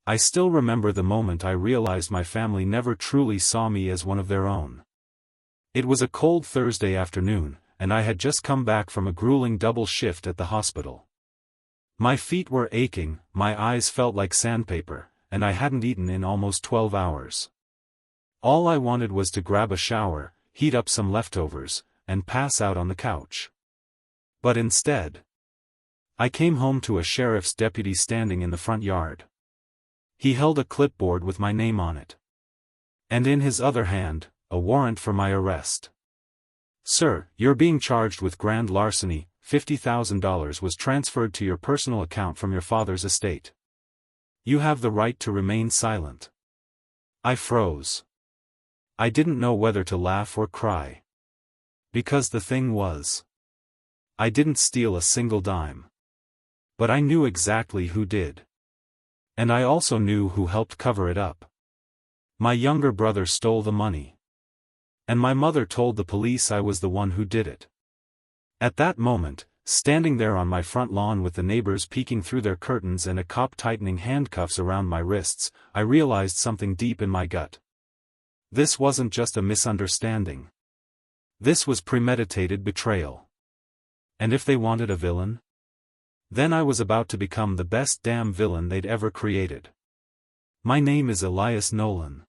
I still remember the moment I realized my family never truly saw me as one of their own. It was a cold Thursday afternoon, and I had just come back from a grueling double shift at the hospital. My feet were aching, my eyes felt like sandpaper, and I hadn't eaten in almost 12 hours. All I wanted was to grab a shower, heat up some leftovers, and pass out on the couch. But instead, I came home to a sheriff's deputy standing in the front yard. He held a clipboard with my name on it. And in his other hand, a warrant for my arrest. "Sir, you're being charged with grand larceny. $50,000 was transferred to your personal account from your father's estate. You have the right to remain silent." I froze. I didn't know whether to laugh or cry. Because the thing was, I didn't steal a single dime. But I knew exactly who did. And I also knew who helped cover it up. My younger brother stole the money. And my mother told the police I was the one who did it. At that moment, standing there on my front lawn with the neighbors peeking through their curtains and a cop tightening handcuffs around my wrists, I realized something deep in my gut. This wasn't just a misunderstanding. This was premeditated betrayal. And if they wanted a villain? Then I was about to become the best damn villain they'd ever created. My name is Elias Nolan.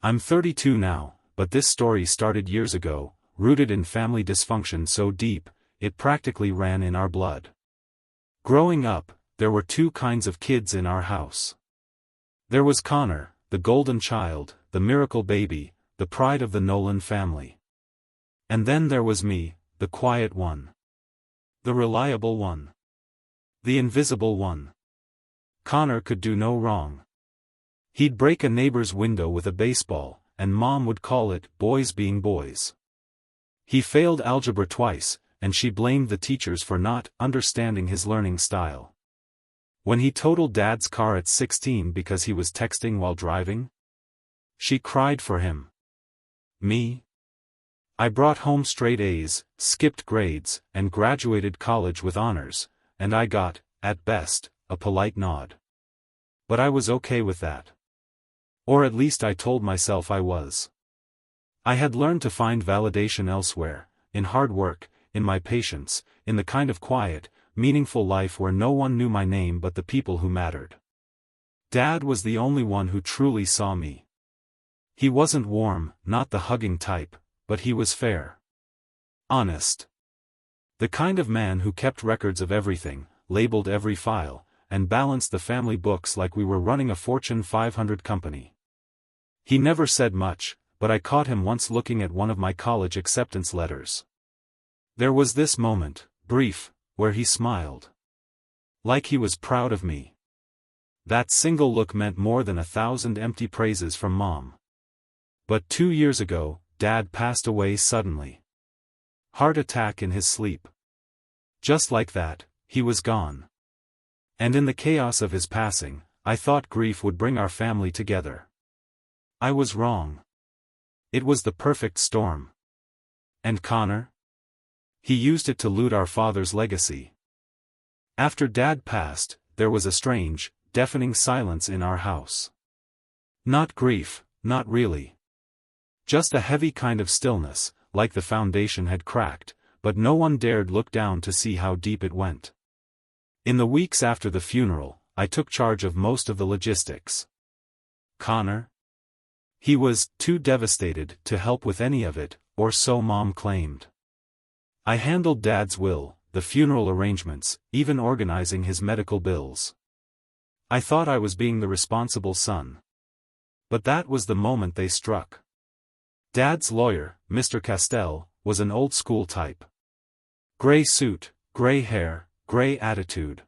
I'm 32 now, but this story started years ago, rooted in family dysfunction so deep, it practically ran in our blood. Growing up, there were two kinds of kids in our house. There was Connor, the golden child, the miracle baby, the pride of the Nolan family. And then there was me, the quiet one. The reliable one. The invisible one. Connor could do no wrong. He'd break a neighbor's window with a baseball, and Mom would call it boys being boys. He failed algebra twice, and she blamed the teachers for not understanding his learning style. When he totaled Dad's car at 16 because he was texting while driving, she cried for him. Me? I brought home straight A's, skipped grades, and graduated college with honors, and I got, at best, a polite nod. But I was okay with that. Or at least I told myself I was. I had learned to find validation elsewhere, in hard work, in my patience, in the kind of quiet, meaningful life where no one knew my name but the people who mattered. Dad was the only one who truly saw me. He wasn't warm, not the hugging type, but he was fair. Honest. The kind of man who kept records of everything, labeled every file, and balanced the family books like we were running a Fortune 500 company. He never said much, but I caught him once looking at one of my college acceptance letters. There was this moment, brief, where he smiled. Like he was proud of me. That single look meant more than 1,000 empty praises from Mom. But 2 years ago, Dad passed away suddenly. Heart attack in his sleep. Just like that, he was gone. And in the chaos of his passing, I thought grief would bring our family together. I was wrong. It was the perfect storm. And Connor? He used it to loot our father's legacy. After Dad passed, there was a strange, deafening silence in our house. Not grief, not really. Just a heavy kind of stillness, like the foundation had cracked, but no one dared look down to see how deep it went. In the weeks after the funeral, I took charge of most of the logistics. Connor? He was too devastated to help with any of it, or so Mom claimed. I handled Dad's will, the funeral arrangements, even organizing his medical bills. I thought I was being the responsible son. But that was the moment they struck. Dad's lawyer, Mr. Castell, was an old-school type. Gray suit, gray hair, gray attitude.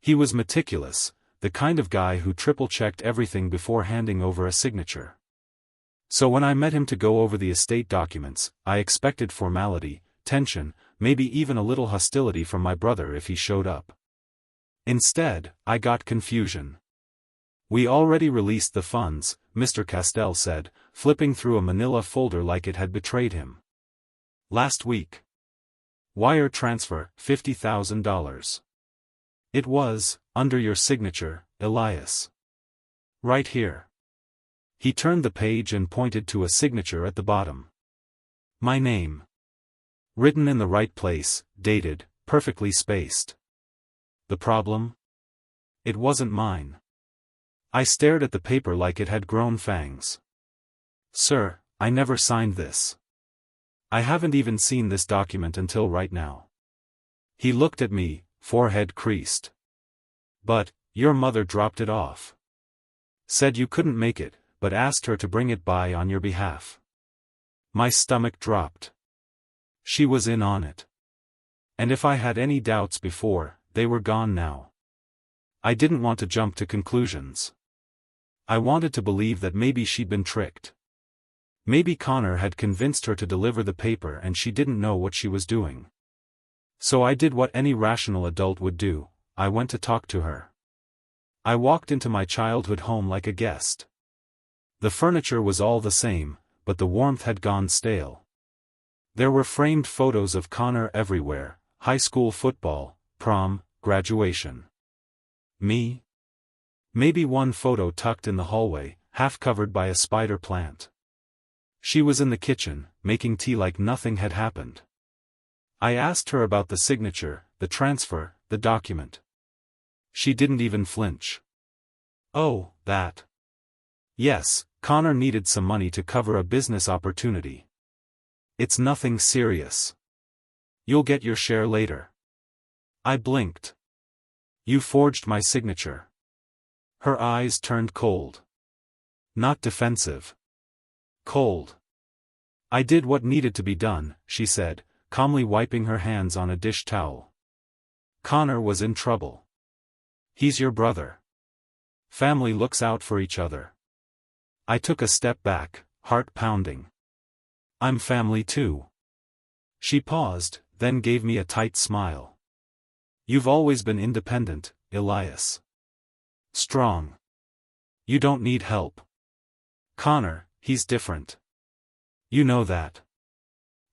He was meticulous, the kind of guy who triple-checked everything before handing over a signature. So when I met him to go over the estate documents, I expected formality, tension, maybe even a little hostility from my brother if he showed up. Instead, I got confusion. "We already released the funds," Mr. Castell said, flipping through a manila folder like it had betrayed him. "Last week. Wire transfer, $50,000. It was, under your signature, Elias." Right here. He turned the page and pointed to a signature at the bottom. My name. Written in the right place, dated, perfectly spaced. The problem? It wasn't mine. I stared at the paper like it had grown fangs. Sir, I never signed this. I haven't even seen this document until right now. He looked at me, forehead creased. But, your mother dropped it off. Said you couldn't make it, but asked her to bring it by on your behalf. My stomach dropped. She was in on it. And if I had any doubts before, they were gone now. I didn't want to jump to conclusions. I wanted to believe that maybe she'd been tricked. Maybe Connor had convinced her to deliver the paper and she didn't know what she was doing. So I did what any rational adult would do, I went to talk to her. I walked into my childhood home like a guest. The furniture was all the same, but the warmth had gone stale. There were framed photos of Connor everywhere, high school football, prom, graduation. Me? Maybe one photo tucked in the hallway, half covered by a spider plant. She was in the kitchen, making tea like nothing had happened. I asked her about the signature, the transfer, the document. She didn't even flinch. Oh, that. Yes, Connor needed some money to cover a business opportunity. It's nothing serious. You'll get your share later. I blinked. You forged my signature. Her eyes turned cold. Not defensive. Cold. I did what needed to be done, she said, calmly wiping her hands on a dish towel. Connor was in trouble. He's your brother. Family looks out for each other. I took a step back, heart pounding. I'm family too. She paused, then gave me a tight smile. You've always been independent, Elias. Strong. You don't need help. Connor, he's different. You know that.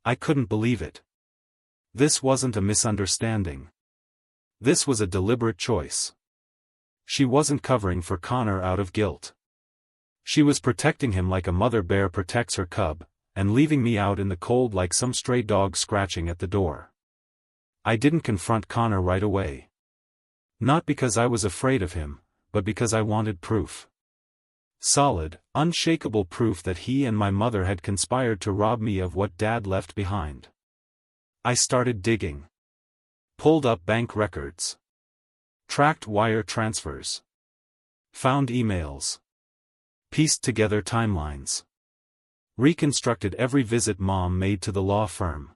I couldn't believe it. This wasn't a misunderstanding. This was a deliberate choice. She wasn't covering for Connor out of guilt. She was protecting him like a mother bear protects her cub, and leaving me out in the cold like some stray dog scratching at the door. I didn't confront Connor right away. Not because I was afraid of him, but because I wanted proof. Solid, unshakable proof that he and my mother had conspired to rob me of what Dad left behind. I started digging. Pulled up bank records. Tracked wire transfers. Found emails. Pieced together timelines. Reconstructed every visit Mom made to the law firm.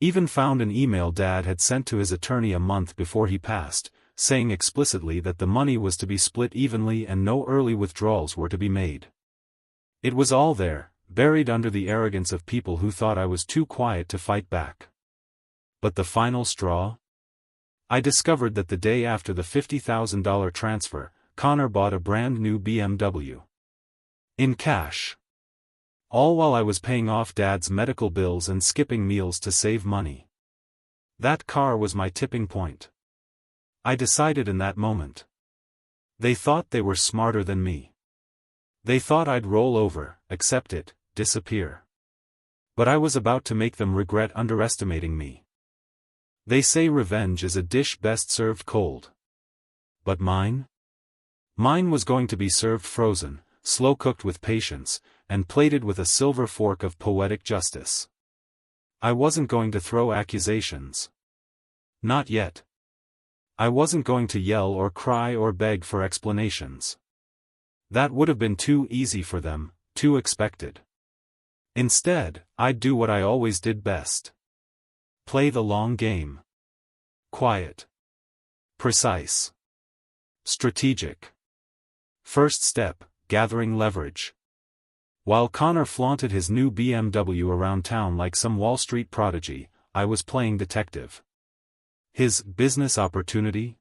Even found an email Dad had sent to his attorney a month before he passed, saying explicitly that the money was to be split evenly and no early withdrawals were to be made. It was all there, buried under the arrogance of people who thought I was too quiet to fight back. But the final straw? I discovered that the day after the $50,000 transfer, Connor bought a brand new BMW. In cash. All while I was paying off Dad's medical bills and skipping meals to save money. That car was my tipping point. I decided in that moment. They thought they were smarter than me. They thought I'd roll over, accept it, disappear. But I was about to make them regret underestimating me. They say revenge is a dish best served cold. But mine? Mine was going to be served frozen, slow-cooked with patience, and plated with a silver fork of poetic justice. I wasn't going to throw accusations. Not yet. I wasn't going to yell or cry or beg for explanations. That would have been too easy for them, too expected. Instead, I'd do what I always did best. Play the long game. Quiet. Precise. Strategic. First step, gathering leverage. While Connor flaunted his new BMW around town like some Wall Street prodigy, I was playing detective. His business opportunity?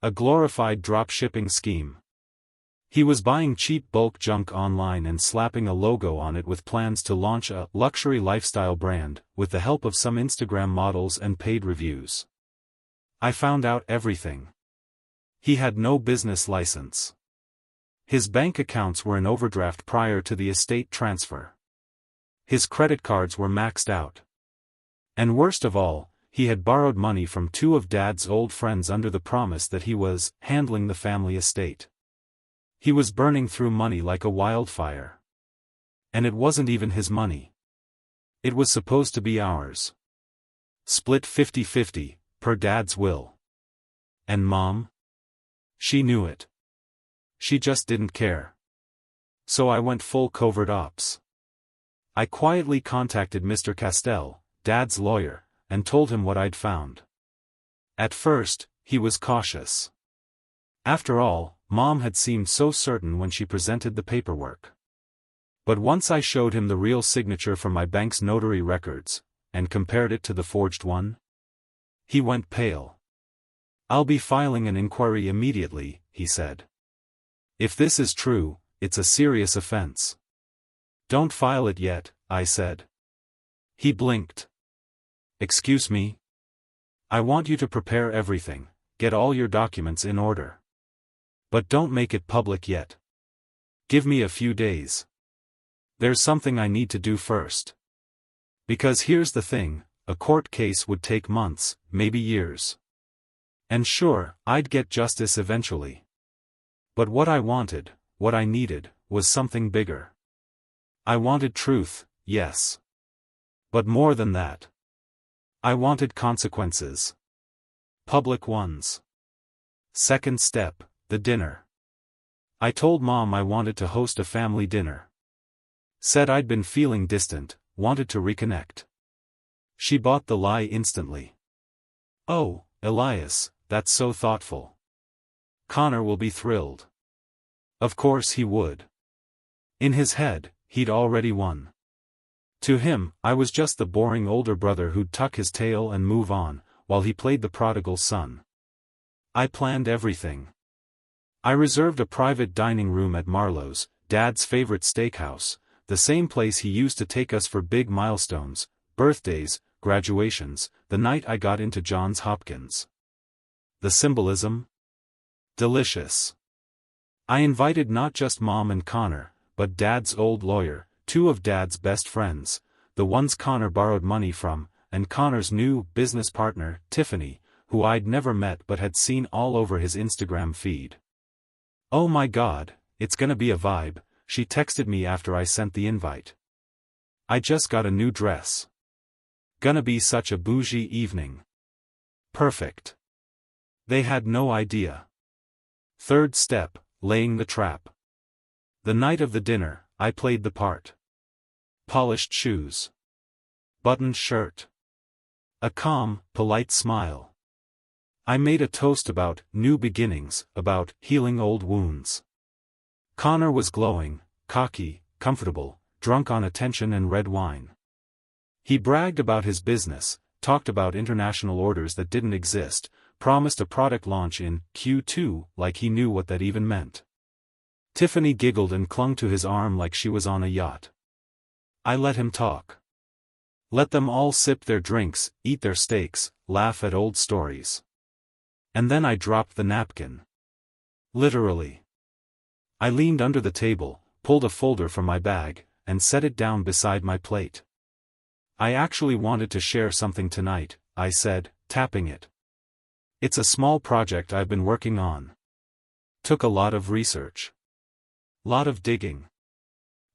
A glorified drop-shipping scheme. He was buying cheap bulk junk online and slapping a logo on it with plans to launch a luxury lifestyle brand, with the help of some Instagram models and paid reviews. I found out everything. He had no business license. His bank accounts were in overdraft prior to the estate transfer. His credit cards were maxed out. And worst of all, he had borrowed money from two of Dad's old friends under the promise that he was handling the family estate. He was burning through money like a wildfire. And it wasn't even his money. It was supposed to be ours. Split 50-50, per Dad's will. And Mom? She knew it. She just didn't care. So I went full covert ops. I quietly contacted Mr. Castell, Dad's lawyer, and told him what I'd found. At first, he was cautious. After all, Mom had seemed so certain when she presented the paperwork. But once I showed him the real signature from my bank's notary records, and compared it to the forged one, he went pale. "I'll be filing an inquiry immediately," he said. "If this is true, it's a serious offense." "Don't file it yet," I said. He blinked. "Excuse me? I want you to prepare everything, get all your documents in order. But don't make it public yet. Give me a few days. There's something I need to do first. Because here's the thing, a court case would take months, maybe years. And sure, I'd get justice eventually. But what I wanted, what I needed, was something bigger. I wanted truth, yes. But more than that. I wanted consequences. Public ones. Second step, the dinner. I told Mom I wanted to host a family dinner. Said I'd been feeling distant, wanted to reconnect. She bought the lie instantly. "Oh, Elias, that's so thoughtful. Connor will be thrilled." Of course he would. In his head, he'd already won. To him, I was just the boring older brother who'd tuck his tail and move on, while he played the prodigal son. I planned everything. I reserved a private dining room at Marlowe's, Dad's favorite steakhouse, the same place he used to take us for big milestones, birthdays, graduations, the night I got into Johns Hopkins. The symbolism? Delicious. I invited not just Mom and Connor, but Dad's old lawyer, two of Dad's best friends, the ones Connor borrowed money from, and Connor's new business partner, Tiffany, who I'd never met but had seen all over his Instagram feed. "Oh my God, it's gonna be a vibe," she texted me after I sent the invite. "I just got a new dress. Gonna be such a bougie evening." Perfect. They had no idea. Third step, laying the trap. The night of the dinner, I played the part. Polished shoes. Buttoned shirt. A calm, polite smile. I made a toast about new beginnings, about healing old wounds. Connor was glowing, cocky, comfortable, drunk on attention and red wine. He bragged about his business, talked about international orders that didn't exist, promised a product launch in Q2 like he knew what that even meant. Tiffany giggled and clung to his arm like she was on a yacht. I let him talk. Let them all sip their drinks, eat their steaks, laugh at old stories. And then I dropped the napkin. Literally. I leaned under the table, pulled a folder from my bag, and set it down beside my plate. "I actually wanted to share something tonight," I said, tapping it. "It's a small project I've been working on. Took a lot of research. Lot of digging."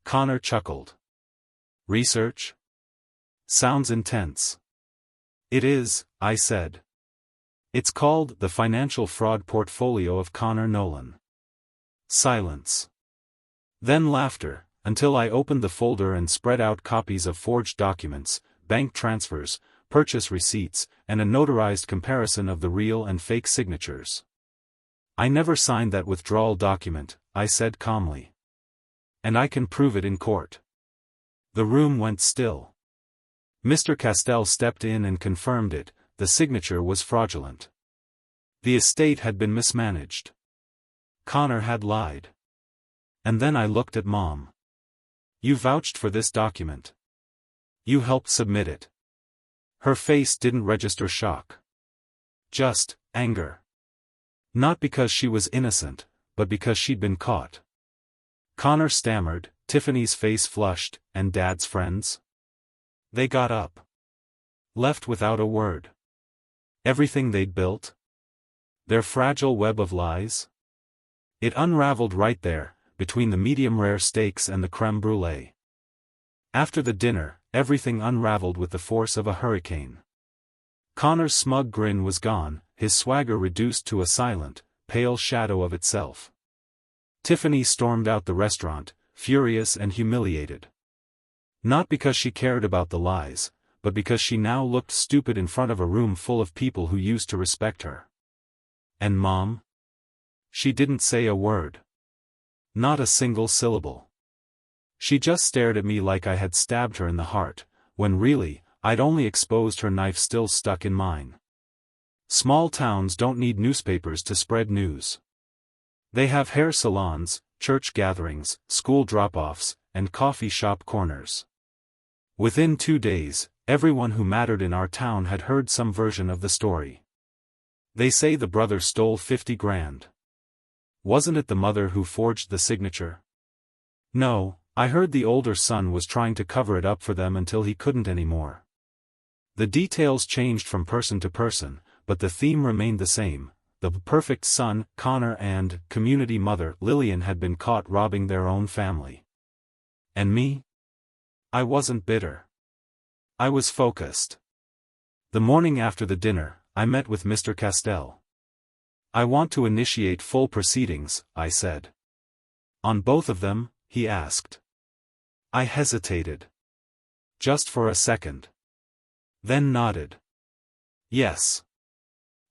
Connor chuckled. "Research? Sounds intense." "It is," I said. "It's called The Financial Fraud Portfolio of Connor Nolan." Silence. Then laughter, until I opened the folder and spread out copies of forged documents, bank transfers, purchase receipts, and a notarized comparison of the real and fake signatures. "I never signed that withdrawal document," I said calmly. "And I can prove it in court." The room went still. Mr. Castell stepped in and confirmed it. The signature was fraudulent. The estate had been mismanaged. Connor had lied. And then I looked at Mom. "You vouched for this document. You helped submit it." Her face didn't register shock. Just anger. Not because she was innocent, but because she'd been caught. Connor stammered. Tiffany's face flushed. And Dad's friends? They got up. Left without a word. Everything they'd built? Their fragile web of lies? It unraveled right there, between the medium-rare steaks and the crème brûlée. After the dinner, everything unraveled with the force of a hurricane. Connor's smug grin was gone, his swagger reduced to a silent, pale shadow of itself. Tiffany stormed out the restaurant, furious and humiliated. Not because she cared about the lies, but because she now looked stupid in front of a room full of people who used to respect her. And Mom? She didn't say a word. Not a single syllable. She just stared at me like I had stabbed her in the heart, when really, I'd only exposed her knife still stuck in mine. Small towns don't need newspapers to spread news. They have hair salons, church gatherings, school drop-offs, and coffee shop corners. Within 2 days, everyone who mattered in our town had heard some version of the story. They say the brother stole 50 grand. Wasn't it the mother who forged the signature? No, I heard the older son was trying to cover it up for them until he couldn't anymore. The details changed from person to person, but the theme remained the same. The perfect son, Connor, and community mother, Lillian, had been caught robbing their own family. And me? I wasn't bitter. I was focused. The morning after the dinner, I met with Mr. Castell. I want to initiate full proceedings, I said. On both of them? He asked. I hesitated. Just for a second. Then nodded. Yes.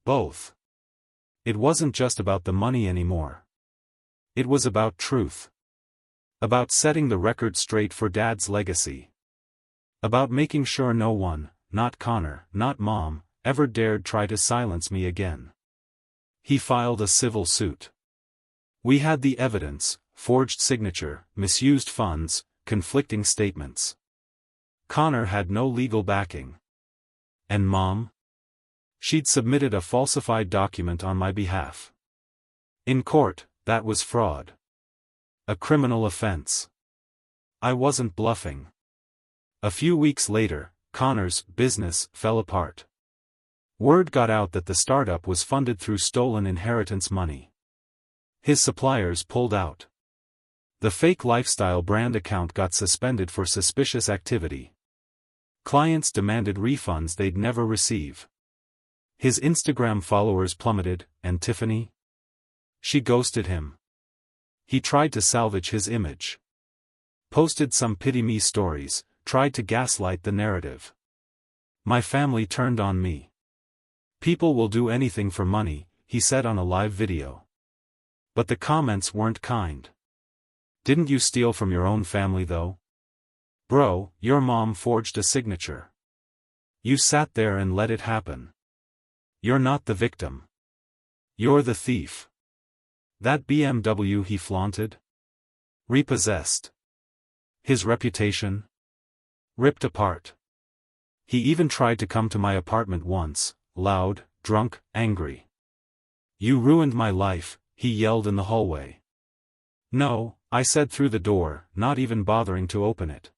Both. It wasn't just about the money anymore. It was about truth. About setting the record straight for Dad's legacy. About making sure no one, not Connor, not Mom, ever dared try to silence me again. He filed a civil suit. We had the evidence: forged signature, misused funds, conflicting statements. Connor had no legal backing. And Mom? She'd submitted a falsified document on my behalf. In court, that was fraud. A criminal offense. I wasn't bluffing. A few weeks later, Connor's business fell apart. Word got out that the startup was funded through stolen inheritance money. His suppliers pulled out. The fake lifestyle brand account got suspended for suspicious activity. Clients demanded refunds they'd never receive. His Instagram followers plummeted, and Tiffany? She ghosted him. He tried to salvage his image. Posted some pity-me stories, tried to gaslight the narrative. My family turned on me. People will do anything for money, he said on a live video. But the comments weren't kind. Didn't you steal from your own family though? Bro, your mom forged a signature. You sat there and let it happen. You're not the victim. You're the thief. That BMW he flaunted? Repossessed. His reputation? Ripped apart. He even tried to come to my apartment once, loud, drunk, angry. You ruined my life, he yelled in the hallway. No, I said through the door, not even bothering to open it.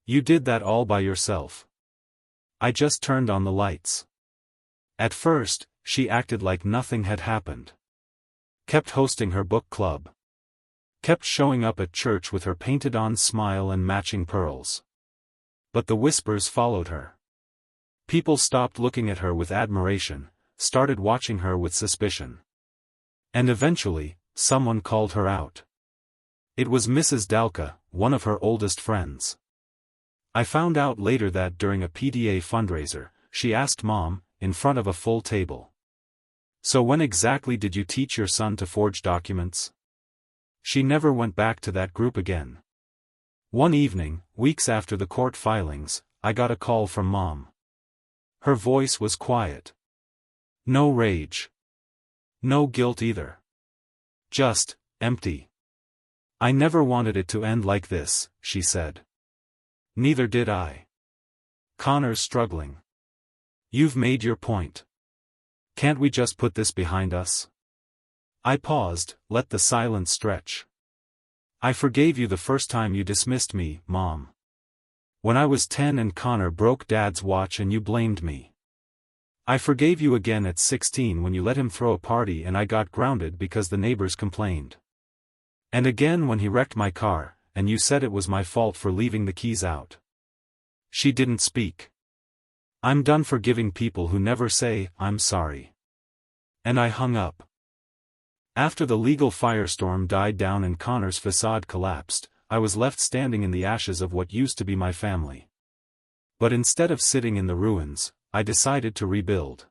You did that all by yourself. I just turned on the lights. At first, she acted like nothing had happened. Kept hosting her book club. Kept showing up at church with her painted-on smile and matching pearls. But the whispers followed her. People stopped looking at her with admiration, started watching her with suspicion. And eventually, someone called her out. It was Mrs. Dalka, one of her oldest friends. I found out later that during a PDA fundraiser, she asked Mom, in front of a full table. So when exactly did you teach your son to forge documents? She never went back to that group again. One evening, weeks after the court filings, I got a call from Mom. Her voice was quiet. No rage. No guilt either. Just empty. I never wanted it to end like this, she said. Neither did I. Connor's struggling. You've made your point. Can't we just put this behind us? I paused, let the silence stretch. I forgave you the first time you dismissed me, Mom. When I was 10 and Connor broke Dad's watch and you blamed me. I forgave you again at 16 when you let him throw a party and I got grounded because the neighbors complained. And again when he wrecked my car, and you said it was my fault for leaving the keys out. She didn't speak. I'm done forgiving people who never say, I'm sorry. And I hung up. After the legal firestorm died down and Connor's facade collapsed, I was left standing in the ashes of what used to be my family. But instead of sitting in the ruins, I decided to rebuild.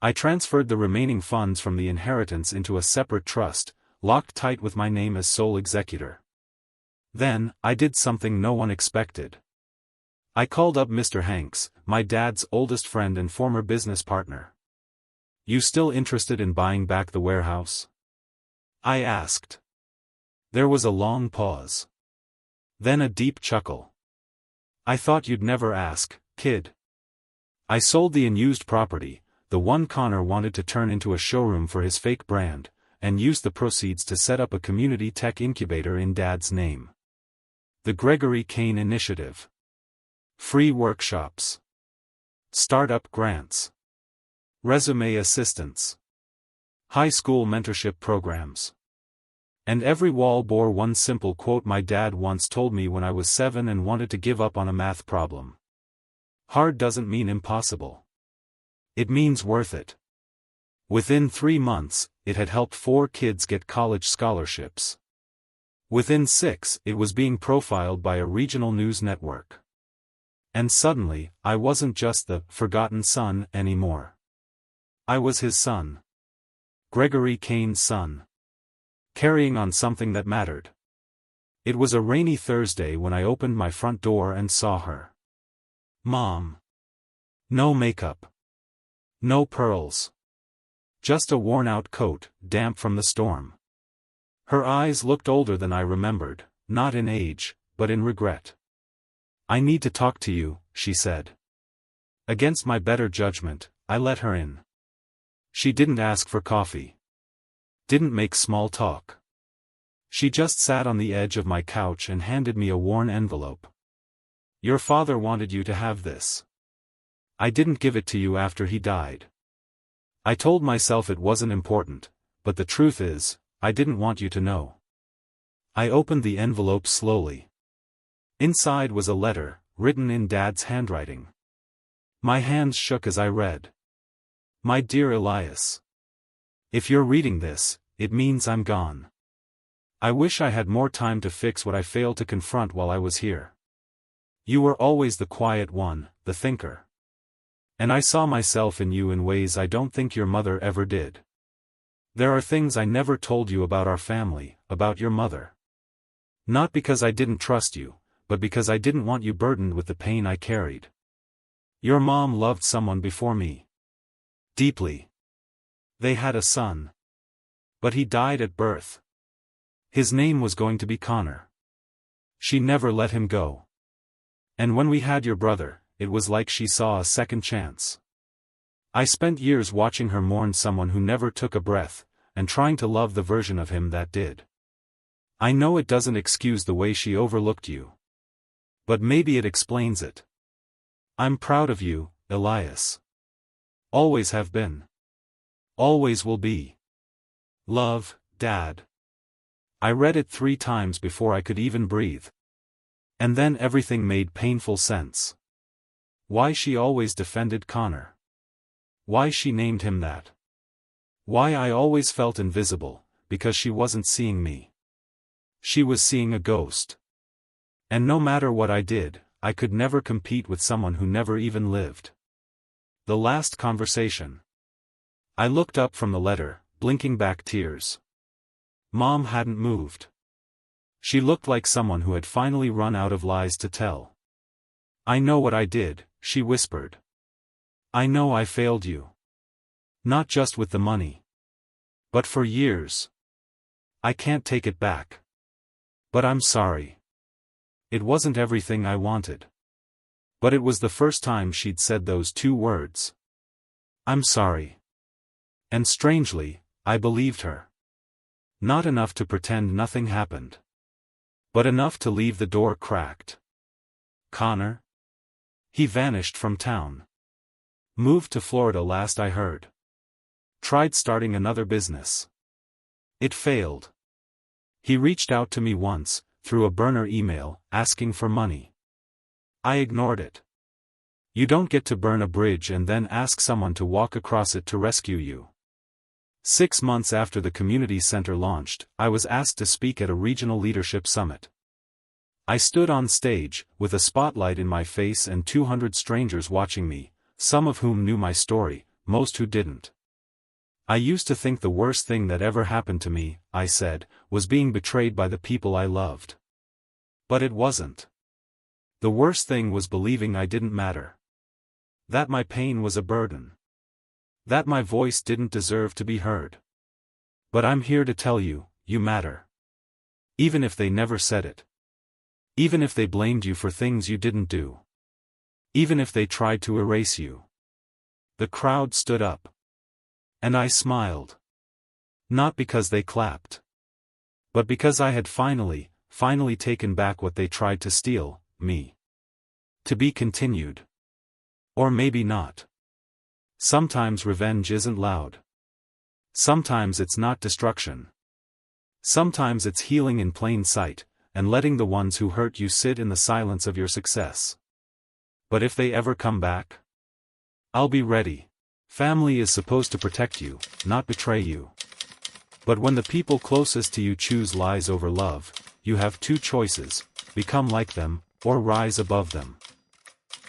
I transferred the remaining funds from the inheritance into a separate trust, locked tight with my name as sole executor. Then, I did something no one expected. I called up Mr. Hanks, my dad's oldest friend and former business partner. You still interested in buying back the warehouse? I asked. There was a long pause. Then a deep chuckle. I thought you'd never ask, kid. I sold the unused property, the one Connor wanted to turn into a showroom for his fake brand, and used the proceeds to set up a community tech incubator in Dad's name. The Gregory Kane Initiative. Free workshops. Startup grants. Resume assistance. High school mentorship programs. And every wall bore one simple quote my dad once told me when I was 7 and wanted to give up on a math problem. Hard doesn't mean impossible. It means worth it. Within 3 months, it had helped 4 kids get college scholarships. Within 6, it was being profiled by a regional news network. And suddenly, I wasn't just the forgotten son anymore. I was his son. Gregory Kane's son. Carrying on something that mattered. It was a rainy Thursday when I opened my front door and saw her. Mom. No makeup. No pearls. Just a worn-out coat, damp from the storm. Her eyes looked older than I remembered, not in age, but in regret. I need to talk to you, she said. Against my better judgment, I let her in. She didn't ask for coffee. Didn't make small talk. She just sat on the edge of my couch and handed me a worn envelope. Your father wanted you to have this. I didn't give it to you after he died. I told myself it wasn't important, but the truth is, I didn't want you to know. I opened the envelope slowly. Inside was a letter, written in Dad's handwriting. My hands shook as I read. My dear Elias. If you're reading this, it means I'm gone. I wish I had more time to fix what I failed to confront while I was here. You were always the quiet one, the thinker. And I saw myself in you in ways I don't think your mother ever did. There are things I never told you about our family, about your mother. Not because I didn't trust you, but because I didn't want you burdened with the pain I carried. Your mom loved someone before me. Deeply. They had a son. But he died at birth. His name was going to be Connor. She never let him go. And when we had your brother, it was like she saw a second chance. I spent years watching her mourn someone who never took a breath, and trying to love the version of him that did. I know it doesn't excuse the way she overlooked you. But maybe it explains it. I'm proud of you, Elias. Always have been. Always will be. Love, Dad. I read it 3 times before I could even breathe. And then everything made painful sense. Why she always defended Connor. Why she named him that. Why I always felt invisible, because she wasn't seeing me. She was seeing a ghost. And no matter what I did, I could never compete with someone who never even lived. The last conversation. I looked up from the letter, blinking back tears. Mom hadn't moved. She looked like someone who had finally run out of lies to tell. I know what I did, she whispered. I know I failed you. Not just with the money. But for years. I can't take it back. But I'm sorry. It wasn't everything I wanted. But it was the first time she'd said those 2 words. I'm sorry. And strangely, I believed her. Not enough to pretend nothing happened. But enough to leave the door cracked. Connor? He vanished from town. Moved to Florida last I heard. Tried starting another business. It failed. He reached out to me once, through a burner email, asking for money. I ignored it. You don't get to burn a bridge and then ask someone to walk across it to rescue you. 6 months after the community center launched, I was asked to speak at a regional leadership summit. I stood on stage, with a spotlight in my face and 200 strangers watching me, some of whom knew my story, most who didn't. I used to think the worst thing that ever happened to me, I said, was being betrayed by the people I loved. But it wasn't. The worst thing was believing I didn't matter. That my pain was a burden. That my voice didn't deserve to be heard. But I'm here to tell you, you matter. Even if they never said it. Even if they blamed you for things you didn't do. Even if they tried to erase you. The crowd stood up. And I smiled. Not because they clapped. But because I had finally taken back what they tried to steal, me. To be continued. Or maybe not. Sometimes revenge isn't loud. Sometimes it's not destruction. Sometimes it's healing in plain sight, and letting the ones who hurt you sit in the silence of your success. But if they ever come back, I'll be ready. Family is supposed to protect you, not betray you. But when the people closest to you choose lies over love, you have two choices: become like them, or rise above them.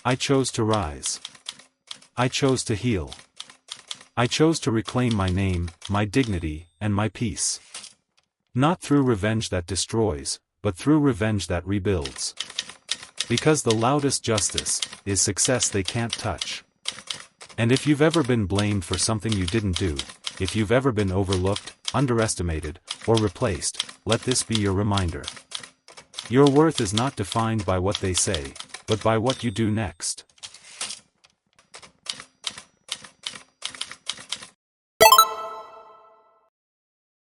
I chose to rise. I chose to heal. I chose to reclaim my name, my dignity, and my peace. Not through revenge that destroys, but through revenge that rebuilds. Because the loudest justice is success they can't touch. And if you've ever been blamed for something you didn't do, if you've ever been overlooked, underestimated, or replaced, let this be your reminder. Your worth is not defined by what they say, but by what you do next.